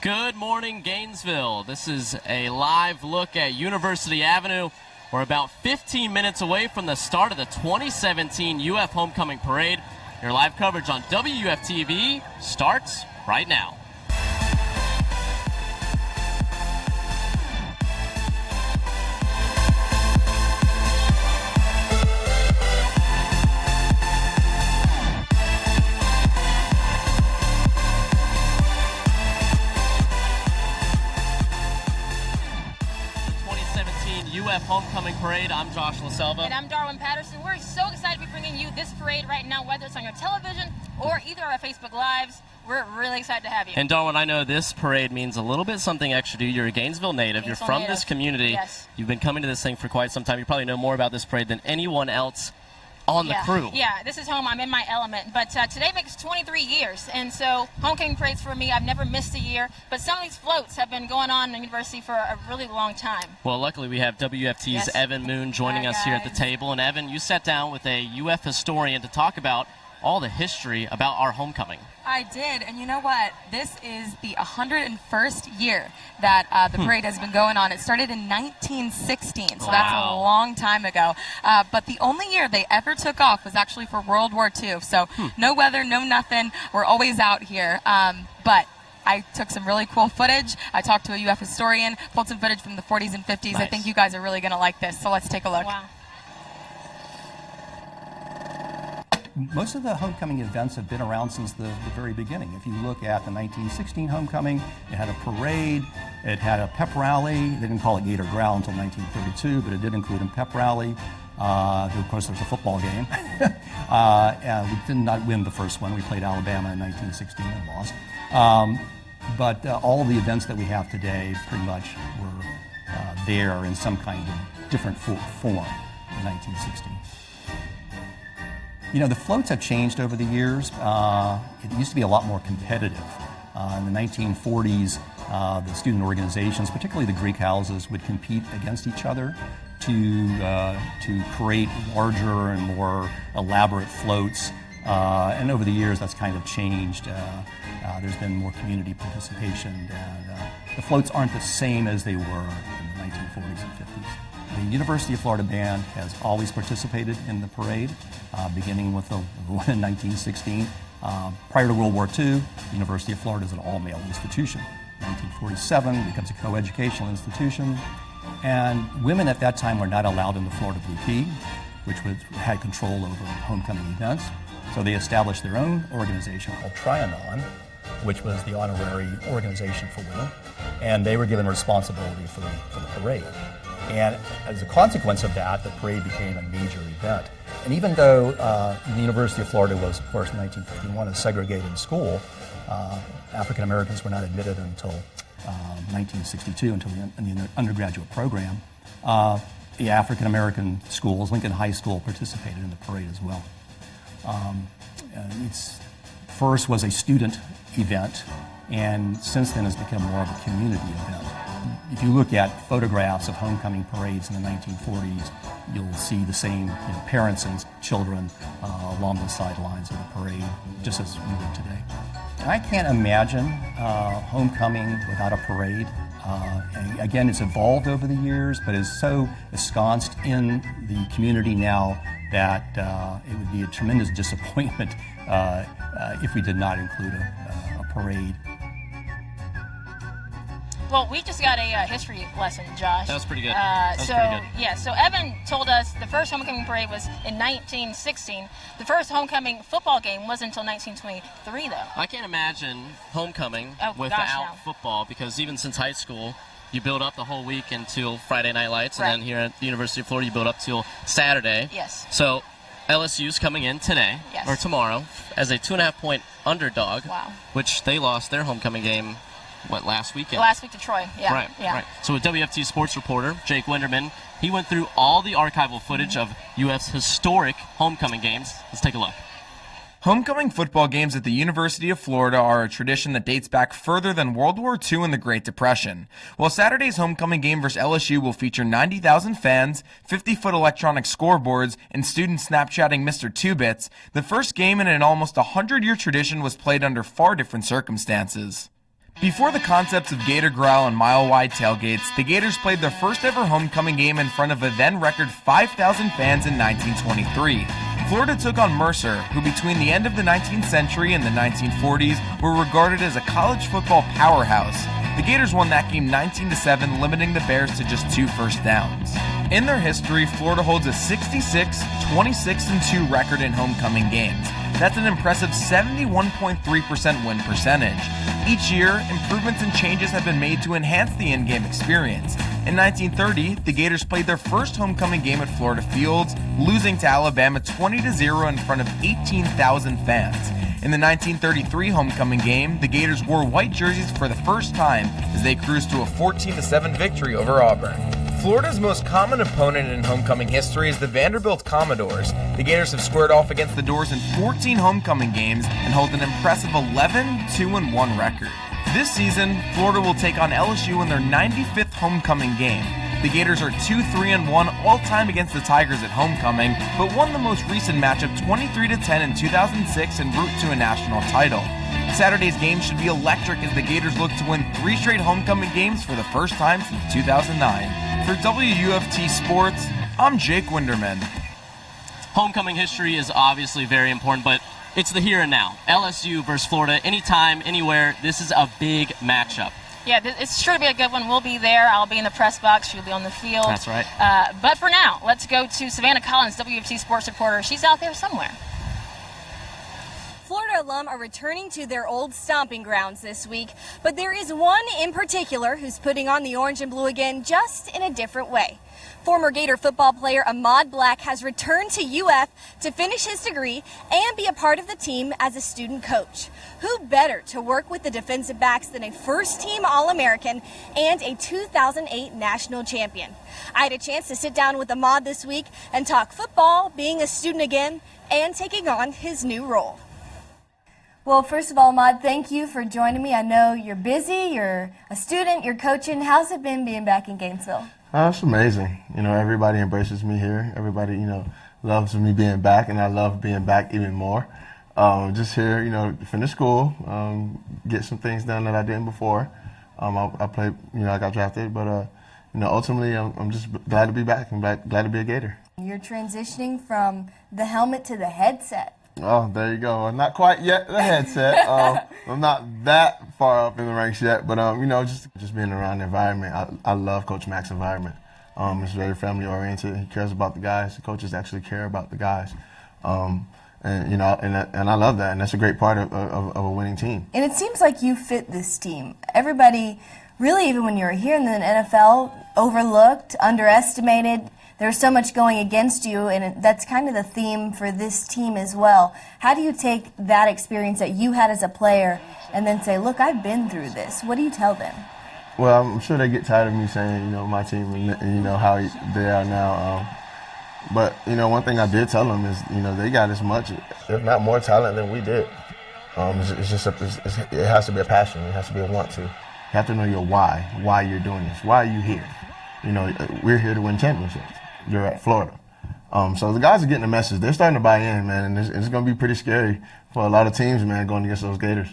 Good morning, Gainesville. This is a live look at University Avenue. We're about 15 minutes away from the start of the 2017 UF Homecoming Parade. Your live coverage on WUFT-TV starts right now. UF Homecoming Parade. I'm Josh LaSelva. And I'm Darwin Patterson. We're so excited to be bringing you this parade right now, whether it's on your television or either our Facebook Lives. We're really excited to have you. And Darwin, I know this parade means a little bit something extra to you. You're a Gainesville native. You're from this community. Yes. You've been coming to this thing for quite some time. You probably know more about this parade than anyone else on the crew. Yeah, this is home. I'm in my element. But today makes 23 years, and so homecoming parades for me, I've never missed a year. But some of these floats have been going on in the university for a really long time. Well, luckily we have WFT's Evan Moon joining us here at the table. And Evan, you sat down with a UF historian to talk about all the history about our homecoming. I did, and you know what? This is the 101st year that the parade has been going on. It started in 1916, so that's a long time ago. But the only year they ever took off was actually for World War II. So no weather, no nothing. We're always out here. But I took some really cool footage. I talked to a UF historian, pulled some footage from the 40s and 50s. Nice. I think you guys are really going to like this, so let's take a look. Wow. Most of the homecoming events have been around since the very beginning. If you look at the 1916 homecoming, it had a parade, it had a pep rally. They didn't call it Gator Growl until 1932, but it did include a pep rally. Of course, there's a football game. We did not win the first one. We played Alabama in 1916 and lost. But all the events that we have today pretty much were there in some kind of different form in 1916. You know, the floats have changed over the years. It used to be a lot more competitive. In the 1940s, the student organizations, particularly the Greek houses, would compete against each other to create larger and more elaborate floats. And over the years, that's kind of changed. There's been more community participation, and the floats aren't the same as they were in the 1940s and 50s. The University of Florida Band has always participated in the parade, beginning with the one in 1916. Prior to World War II, the University of Florida is an all-male institution. 1947, it becomes a coeducational institution. And women at that time were not allowed in the Florida Blue Key, which had control over homecoming events. So they established their own organization called Trianon, which was the honorary organization for women. And they were given responsibility for the parade. And as a consequence of that, the parade became a major event. And even though the University of Florida was, of course, in 1951 a segregated school, African Americans were not admitted until 1962, until in the undergraduate program. The African American schools, Lincoln High School, participated in the parade as well. It's first was a student event, and since then has become more of a community event. If you look at photographs of homecoming parades in the 1940s, you'll see the same parents and children along the sidelines of the parade, just as we would today. And I can't imagine homecoming without a parade. Again, it's evolved over the years, but is so ensconced in the community now that it would be a tremendous disappointment if we did not include a parade. Well, we just got a history lesson, Josh. That was pretty good. Yeah, so Evan told us the first homecoming parade was in 1916. The first homecoming football game wasn't until 1923, though. I can't imagine homecoming without football, because even since high school, you build up the whole week until Friday Night Lights, and then here at the University of Florida, you build up till Saturday. Yes. So LSU's coming in today, or tomorrow, as a 2.5-point underdog, which they lost their homecoming game last weekend? Last week to Troy, Right. So with WFT sports reporter Jake Winderman, he went through all the archival footage of UF's historic homecoming games. Let's take a look. Homecoming football games at the University of Florida are a tradition that dates back further than World War II and the Great Depression. While Saturday's homecoming game versus LSU will feature 90,000 fans, 50-foot electronic scoreboards, and students Snapchatting Mr. Two-Bits, the first game in an almost 100-year tradition was played under far different circumstances. Before the concepts of Gator Growl and mile-wide tailgates, the Gators played their first ever homecoming game in front of a then-record 5,000 fans in 1923. Florida took on Mercer, who between the end of the 19th century and the 1940s were regarded as a college football powerhouse. The Gators won that game 19-7, limiting the Bears to just 2 first downs. In their history, Florida holds a 66, 26-2 record in homecoming games. That's an impressive 71.3% win percentage. Each year, improvements and changes have been made to enhance the in-game experience. In 1930, the Gators played their first homecoming game at Florida Fields, losing to Alabama 20-0 in front of 18,000 fans. In the 1933 homecoming game, the Gators wore white jerseys for the first time as they cruised to a 14-7 victory over Auburn. Florida's most common opponent in homecoming history is the Vanderbilt Commodores. The Gators have squared off against the Doors in 14 homecoming games and hold an impressive 11-2-1 record. This season, Florida will take on LSU in their 95th homecoming game. The Gators are 2-3-1 all-time against the Tigers at homecoming, but won the most recent matchup 23-10 in 2006 en route to a national title. Saturday's game should be electric as the Gators look to win 3 straight homecoming games for the first time since 2009. For WUFT Sports, I'm Jake Winderman. Homecoming history is obviously very important, but it's the here and now. LSU versus Florida, anytime, anywhere. This is a big matchup. Yeah, it's sure to be a good one. We'll be there. I'll be in the press box. She'll be on the field. That's right. But for now, let's go to Savannah Collins, WFT sports reporter. She's out there somewhere. Florida alum are returning to their old stomping grounds this week, but there is one in particular who's putting on the orange and blue again, just in a different way. Former Gator football player Ahmad Black has returned to UF to finish his degree and be a part of the team as a student coach. Who better to work with the defensive backs than a first-team All-American and a 2008 national champion? I had a chance to sit down with Ahmad this week and talk football, being a student again, and taking on his new role. Well, first of all, Ahmad, thank you for joining me. I know you're busy, you're a student, you're coaching. How's it been being back in Gainesville? It's amazing. Everybody embraces me here. Everybody, loves me being back, and I love being back even more. Just here, finish school, get some things done that I didn't before. I played, I got drafted, but, ultimately I'm just glad to be back and glad to be a Gator. You're transitioning from the helmet to the headset. Oh, there you go. Not quite yet the headset. I'm not that far up in the ranks yet, but just being around the environment. I love Coach Mack's environment. It's very family oriented. He cares about the guys. The coaches actually care about the guys, and I love that. And that's a great part of a winning team. And it seems like you fit this team. Everybody, really, even when you were here in the NFL, overlooked, underestimated. There's so much going against you, and that's kind of the theme for this team as well. How do you take that experience that you had as a player and then say, look, I've been through this? What do you tell them? Well, I'm sure they get tired of me saying, my team and how they are now. But, one thing I did tell them is, they got as much, if not more talent than we did. It has to be a passion. It has to be a want to. You have to know your why you're doing this. Why are you here? We're here to win championships. You're at Florida. So the guys are getting the message. They're starting to buy in, man, and it's going to be pretty scary for a lot of teams, man, going against those Gators.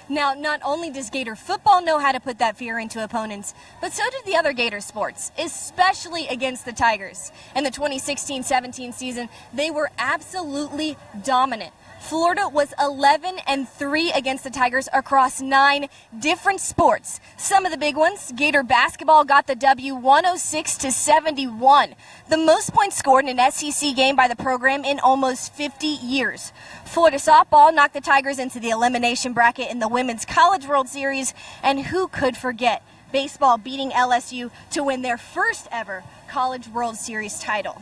Now, not only does Gator football know how to put that fear into opponents, but so do the other Gator sports, especially against the Tigers. In the 2016-17 season, they were absolutely dominant. Florida was 11-3 against the Tigers across 9 different sports. Some of the big ones, Gator basketball got the W 106-71, the most points scored in an SEC game by the program in almost 50 years. Florida softball knocked the Tigers into the elimination bracket in the Women's College World Series, and who could forget baseball beating LSU to win their first ever College World Series title.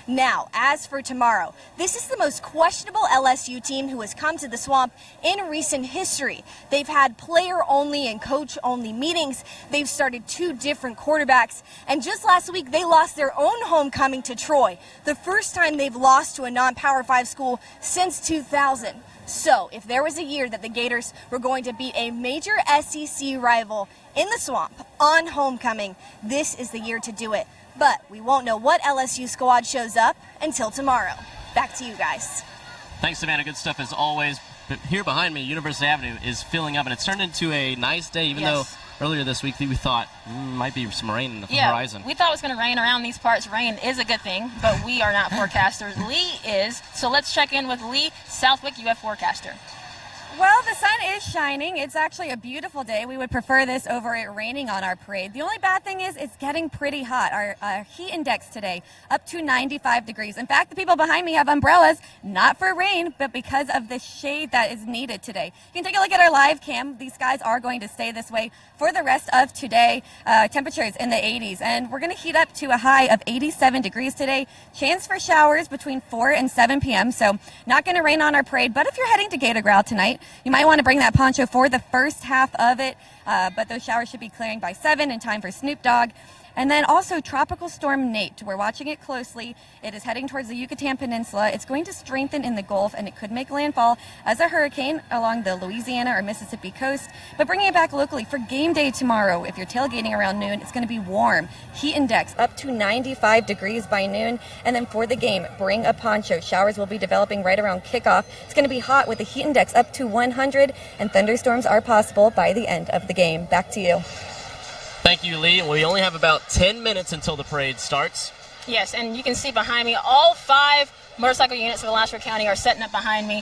Now, as for tomorrow, this is the most questionable LSU team who has come to the Swamp in recent history. They've had player-only and coach-only meetings. They've started 2 different quarterbacks. And just last week, they lost their own homecoming to Troy, the first time they've lost to a non-Power 5 school since 2000. So, if there was a year that the Gators were going to beat a major SEC rival in the Swamp on homecoming, this is the year to do it. But we won't know what LSU squad shows up until tomorrow. Back to you guys. Thanks, Savannah. Good stuff as always. But here behind me, University Avenue is filling up, and it's turned into a nice day, even though earlier this week we thought might be some rain in the horizon. We thought it was going to rain around these parts. Rain is a good thing, but we are not forecasters. Lee is. So let's check in with Lee, Southwick UF forecaster. Well, the sun is shining. It's actually a beautiful day. We would prefer this over it raining on our parade. The only bad thing is it's getting pretty hot. Our heat index today up to 95 degrees. In fact, the people behind me have umbrellas, not for rain, but because of the shade that is needed today. You can take a look at our live cam. These skies are going to stay this way for the rest of today. Temperatures in the 80s, and we're going to heat up to a high of 87 degrees today. Chance for showers between 4 and 7 p.m., so not going to rain on our parade. But if you're heading to Gator Growl tonight, you might want to bring that poncho for the first half of it, but those showers should be clearing by 7 in time for Snoop Dogg. And then also Tropical Storm Nate. We're watching it closely. It is heading towards the Yucatan Peninsula. It's going to strengthen in the Gulf, and it could make landfall as a hurricane along the Louisiana or Mississippi coast. But bringing it back locally for game day tomorrow, if you're tailgating around noon, it's going to be warm. Heat index up to 95 degrees by noon. And then for the game, bring a poncho. Showers will be developing right around kickoff. It's going to be hot with the heat index up to 100, and thunderstorms are possible by the end of the game. Back to you. Thank you, Lee. We only have about 10 minutes until the parade starts. Yes, and you can see behind me, all 5 motorcycle units of Alachua County are setting up behind me.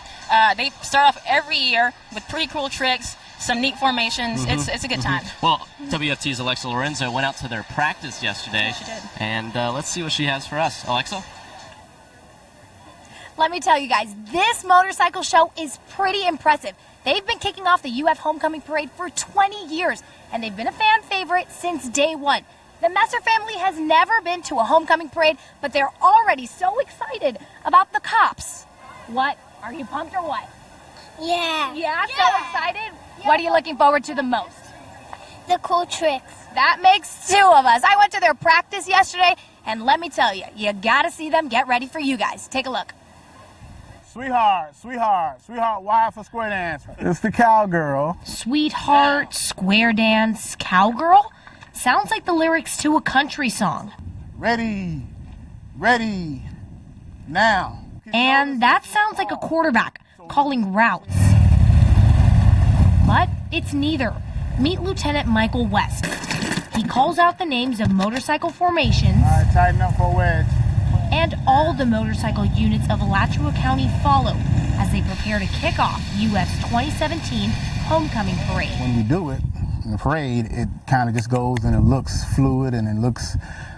They start off every year with pretty cool tricks, some neat formations. It's a good time. Well, WFT's Alexa Lorenzo went out to their practice yesterday. She did. And let's see what she has for us. Alexa? Let me tell you guys, this motorcycle show is pretty impressive. They've been kicking off the UF Homecoming Parade for 20 years, and they've been a fan favorite since day one. The Messer family has never been to a homecoming parade, but they're already so excited about the cops. What? Are you pumped or what? Yeah. Yeah, so excited? Yeah. What are you looking forward to the most? The cool tricks. That makes 2 of us. I went to their practice yesterday, and let me tell you, you gotta see them get ready for you guys. Take a look. Sweetheart, sweetheart, sweetheart, why for square dance? It's the cowgirl. Sweetheart, square dance, cowgirl? Sounds like the lyrics to a country song. Ready, ready, now. And that sounds like a quarterback calling routes. But it's neither. Meet Lieutenant Michael West. He calls out the names of motorcycle formations. All right, tighten up for a wedge. And all the motorcycle units of Alachua County follow as they prepare to kick off UF's 2017 Homecoming Parade. When we do it in the parade, it kind of just goes and it looks fluid and it looks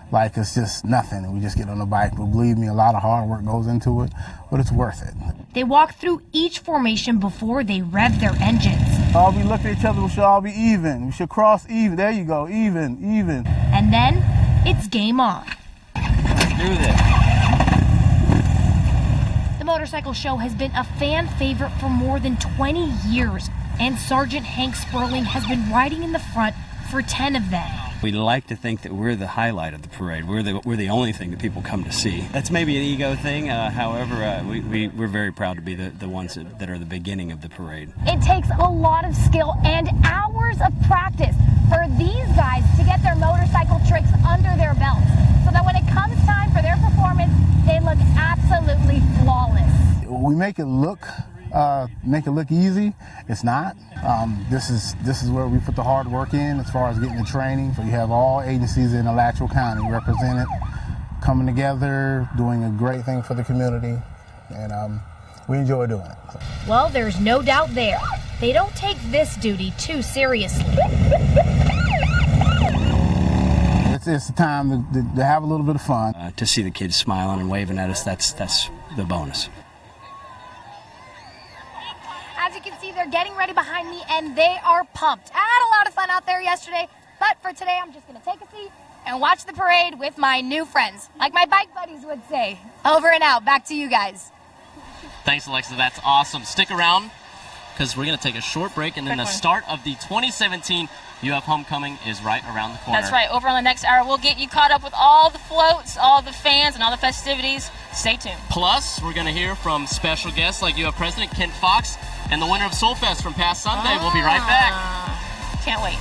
like it's just nothing. And we just get on the bike. But believe me, a lot of hard work goes into it, but it's worth it. They walk through each formation before they rev their engines. All we look at each other, we should all be even. We should cross even. There you go, even, even. And then it's game on. Let's do this. The motorcycle show has been a fan favorite for more than 20 years, and Sergeant Hank Sperling has been riding in the front for 10 of them. We like to think that we're the highlight of the parade. We're the only thing that people come to see. That's maybe an ego thing. However, we're very proud to be the ones that are the beginning of the parade. It takes a lot of skill and hours of practice for these guys to get their motorcycle tricks under their belts, so that when it comes time for their performance, they look absolutely flawless. We make it look easy. It's not. This is where we put the hard work in as far as getting the training. So you have all agencies in Alachua County represented, coming together, doing a great thing for the community, and we enjoy doing it. So. Well, there's no doubt there. They don't take this duty too seriously. It's a time to have a little bit of fun. To see the kids smiling and waving at us, that's the bonus. As you can see, they're getting ready behind me, and they are pumped. I had a lot of fun out there yesterday, but for today, I'm just going to take a seat and watch the parade with my new friends, like my bike buddies would say. Over and out. Back to you guys. Thanks, Alexa. That's awesome. Stick around, because we're going to take a short break, and then the start of the 2017 UF Homecoming is right around the corner. That's right. Over on the next hour, we'll get you caught up with all the floats, all the fans, and all the festivities. Stay tuned. Plus, we're going to hear from special guests like UF President Kent Fox and the winner of Soul Fest from past Sunday. We'll be right back. Can't wait.